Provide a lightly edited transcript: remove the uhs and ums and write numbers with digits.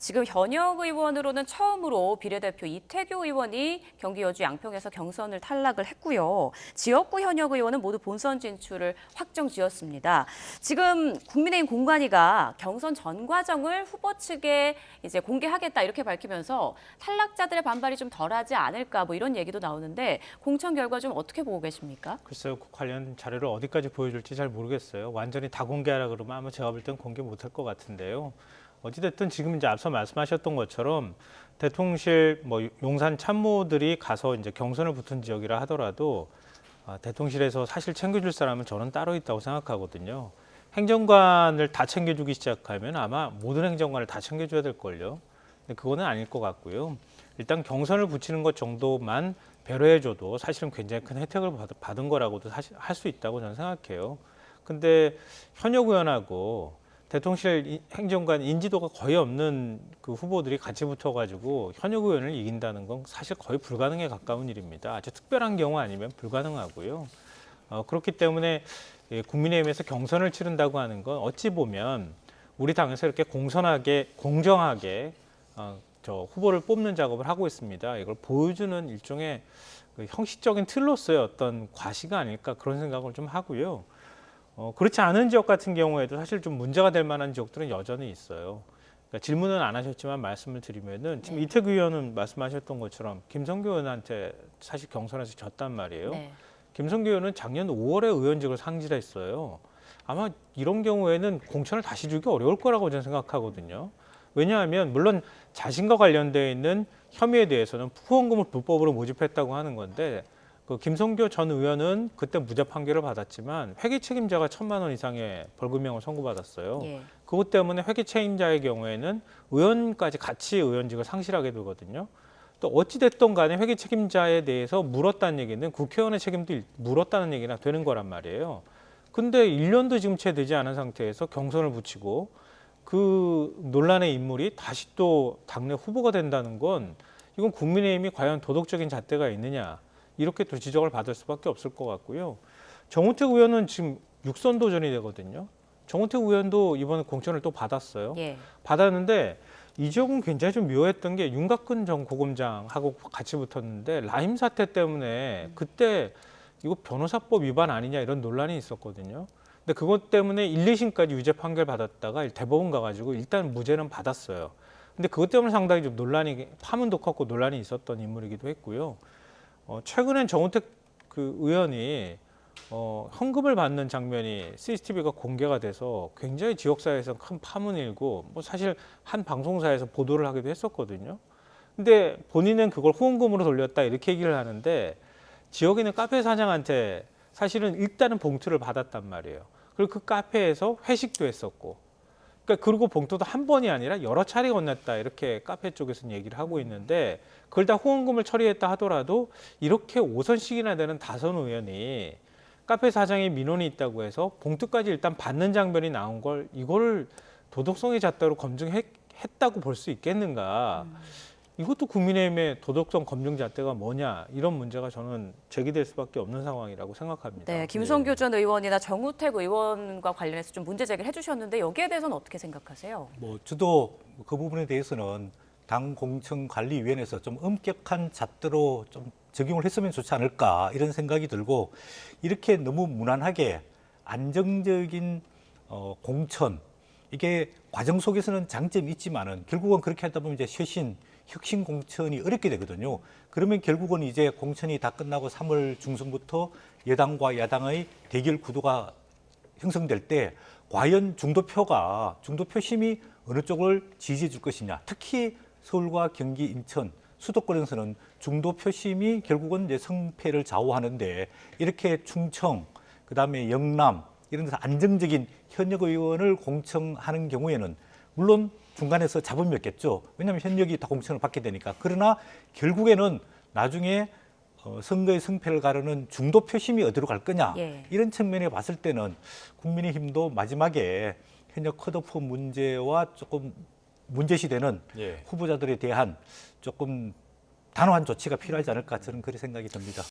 지금 현역 의원으로는 처음으로 비례대표 이태규 의원이 경기 여주 양평에서 경선을 탈락을 했고요. 지역구 현역 의원은 모두 본선 진출을 확정지었습니다. 지금 국민의힘 공관위가 경선 전 과정을 후보 측에 이제 공개하겠다 이렇게 밝히면서 탈락자들의 반발이 좀 덜하지 않을까 뭐 이런 얘기도 나오는데 공천 결과 좀 어떻게 보고 계십니까? 글쎄요, 관련 자료를 어디까지 보여줄지 잘 모르겠어요. 완전히 다 공개하라 그러면 아마 제가 볼 땐 공개 못할 것 같은데요. 어찌됐든 지금 이제 앞서 말씀하셨던 것처럼 대통령실 뭐 용산 참모들이 가서 이제 경선을 붙은 지역이라 하더라도 대통령실에서 사실 챙겨줄 사람은 저는 따로 있다고 생각하거든요. 행정관을 다 챙겨주기 시작하면 아마 모든 행정관을 다 챙겨줘야 될걸요. 근데 그거는 아닐 것 같고요. 일단 경선을 붙이는 것 정도만 배려해줘도 사실은 굉장히 큰 혜택을 받은 거라고도 사실 할 수 있다고 저는 생각해요. 근데 현역 의원하고 대통령실 행정관 인지도가 거의 없는 그 후보들이 같이 붙어가지고 현역 의원을 이긴다는 건 사실 거의 불가능에 가까운 일입니다. 아주 특별한 경우 아니면 불가능하고요. 그렇기 때문에 국민의힘에서 경선을 치른다고 하는 건 어찌 보면 우리 당에서 이렇게 공선하게 공정하게 저 후보를 뽑는 작업을 하고 있습니다. 이걸 보여주는 일종의 그 형식적인 틀로서의 어떤 과시가 아닐까 그런 생각을 좀 하고요. 그렇지 않은 지역 같은 경우에도 사실 좀 문제가 될 만한 지역들은 여전히 있어요. 그러니까 질문은 안 하셨지만 말씀을 드리면은 지금 이태규 의원은 말씀하셨던 것처럼 김성교 의원한테 사실 경선에서 졌단 말이에요. 네. 김성교 의원은 작년 5월에 의원직을 상실했어요. 아마 이런 경우에는 공천을 다시 주기 어려울 거라고 저는 생각하거든요. 왜냐하면 물론 자신과 관련되어 있는 혐의에 대해서는 후원금을 불법으로 모집했다고 하는 건데 그 김성교 전 의원은 그때 무죄 판결을 받았지만 회계 책임자가 1,000만 원 이상의 벌금형을 선고받았어요. 예. 그것 때문에 회계 책임자의 경우에는 의원까지 같이 의원직을 상실하게 되거든요. 또 어찌됐든 간에 회계 책임자에 대해서 물었다는 얘기는 국회의원의 책임도 물었다는 얘기나 되는 거란 말이에요. 근데 1년도 지금 채 되지 않은 상태에서 경선을 붙이고 그 논란의 인물이 다시 또 당내 후보가 된다는 건 이건 국민의힘이 과연 도덕적인 잣대가 있느냐 이렇게 또 지적을 받을 수밖에 없을 것 같고요. 정우택 의원은 지금 6선 도전이 되거든요. 정우택 의원도 이번에 공천을 또 받았어요. 예. 받았는데 이 지역은 굉장히 좀 묘했던 게 윤곽근 전 고검장하고 같이 붙었는데 라임 사태 때문에 그때 이거 변호사법 위반 아니냐 이런 논란이 있었거든요. 근데 그것 때문에 1, 2심까지 유죄 판결 받았다가 대법원 가가지고 일단 무죄는 받았어요. 근데 그것 때문에 상당히 좀 논란이 파문도 컸고 논란이 있었던 인물이기도 했고요. 최근엔 정우택 그 의원이 헌금을 받는 장면이 CCTV가 공개가 돼서 굉장히 지역사회에서 큰 파문이 일고 뭐 사실 한 방송사에서 보도를 하기도 했었거든요. 근데 본인은 그걸 후원금으로 돌렸다 이렇게 얘기를 하는데 지역에 있는 카페 사장한테 사실은 일단은 봉투를 받았단 말이에요. 그리고 그 카페에서 회식도 했었고 그러니까 그리고 봉투도 한 번이 아니라 여러 차례 건넸다 이렇게 카페 쪽에서는 얘기를 하고 있는데 그걸 다 후원금을 처리했다 하더라도 이렇게 5선씩이나 되는 다선 의원이 카페 사장의 민원이 있다고 해서 봉투까지 일단 받는 장면이 나온 걸 이걸 도덕성의 잣대로 검증했다고 볼 수 있겠는가. 이것도 국민의힘의 도덕성 검증 잣대가 뭐냐 이런 문제가 저는 제기될 수밖에 없는 상황이라고 생각합니다. 네, 김성교 전 의원이나 정우택 의원과 관련해서 좀 문제 제기를 해주셨는데 여기에 대해서는 어떻게 생각하세요? 저도 그 부분에 대해서는 당 공천관리위원회에서 좀 엄격한 잣대로 좀 적용을 했으면 좋지 않을까 이런 생각이 들고 이렇게 너무 무난하게 안정적인 공천 이게 과정 속에서는 장점이 있지만은 결국은 그렇게 하다 보면 이제 혁신 공천이 어렵게 되거든요. 그러면 결국은 이제 공천이 다 끝나고 3월 중순부터 여당과 야당의 대결 구도가 형성될 때 과연 중도표심이 어느 쪽을 지지해 줄 것이냐. 특히 서울과 경기, 인천, 수도권에서는 중도표심이 결국은 이제 성패를 좌우하는데 이렇게 충청, 그다음에 영남 이런 데서 안정적인 현역 의원을 공천하는 경우에는 물론 중간에서 잡음이 없겠죠. 왜냐하면 현역이 다 공천을 받게 되니까. 그러나 결국에는 나중에 선거의 승패를 가르는 중도 표심이 어디로 갈 거냐. 예. 이런 측면에 봤을 때는 국민의힘도 마지막에 현역 컷오프 문제와 조금 문제시되는 후보자들에 대한 조금 단호한 조치가 필요하지 않을까 저는 그런 생각이 듭니다.